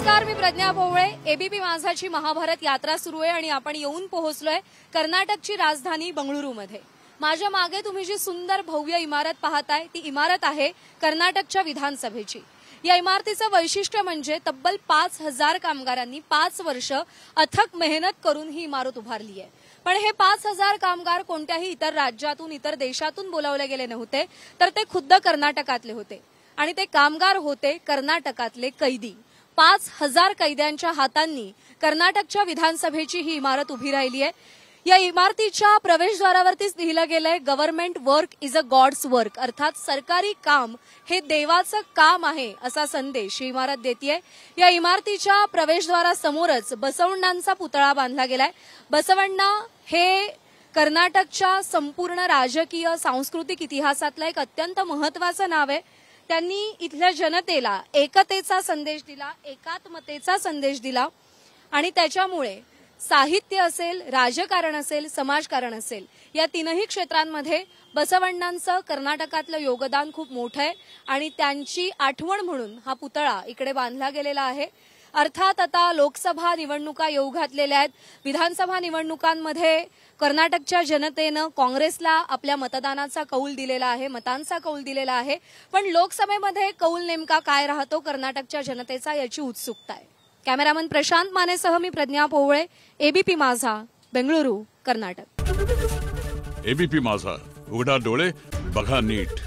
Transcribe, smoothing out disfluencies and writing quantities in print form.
नमस्कार, मी प्रज्ञा भोवळे। एबीपी माझाची महाभारत यात्रा सुरू आहे आणि आपण येऊन पोहोचलोय कर्नाटकची राजधानी बंगळुरूमध्ये। माझ्या मागे तुम्ही जी सुंदर भव्य इमारत पाहताय ती इमारत आहे कर्नाटकच्या विधानसभेची। या इमारतीचं वैशिष्ट्य म्हणजे तब्बल 5000 कामगारांनी 5 वर्ष अथक मेहनत करून ही इमारत उभारली आहे। पण हे 5000 कामगार कोणत्याही इतर राज्यातून इतर देशातून बोलावले गेले नव्हते, तर ते खुद्द कर्नाटकातले होते आणि ते कामगार होते कर्नाटकातले कैदी। 5000 कैद्यांच्या हातांनी कर्नाटकच्या विधानसभेची ही इमारत उभी राहिली आहे। या इमारतीच्या प्रवेशद्वारावरतीच लिहिलं गेलंय government work is a God's work, अर्थात सरकारी काम हे देवाचं काम आहे असा संदेश ही इमारत देतेय। या इमारतीच्या प्रवेशद्वारासमोरच बसवण्णांचा पुतळा बांधला गेलाय। बसवण्णा हे कर्नाटकच्या संपूर्ण राजकीय सांस्कृतिक इतिहासातलं एक अत्यंत महत्त्वाचं नाव आहे। त्यांनी इथल्या जनतेला एकतेचा संदेश दिला, एकात्मतेचा संदेश दिला आणि त्याच्यामुळे साहित्य असेल, राजकारण असेल, समाजकारण असेल, या तीनही क्षेत्रांमध्ये बसवण्णांचं कर्नाटकातलं योगदान खूप मोठं आहे आणि त्यांची आठवण म्हणून हा पुतळा इकडे बांधला गेलेला आहे। अर्थात आता लोकसभा निवडणुका येऊ घातलेल्या आहेत। विधानसभा निवडणुकांमध्ये कर्नाटकच्या जनतेनं काँग्रेसला आपल्या मतदानाचा कौल दिलेला आहे, मतांचा कौल दिलेला आहे। पण लोकसभेमध्ये कौल नेमका काय राहतो कर्नाटकच्या जनतेचा याची उत्सुकता आहे। कॅमेरामन प्रशांत मानेसह मी प्रज्ञा भोवळे, एबीपी माझा, बेंगळुरू, कर्नाटक। एबीपी माझा, उघडा डोळे बघा नीट।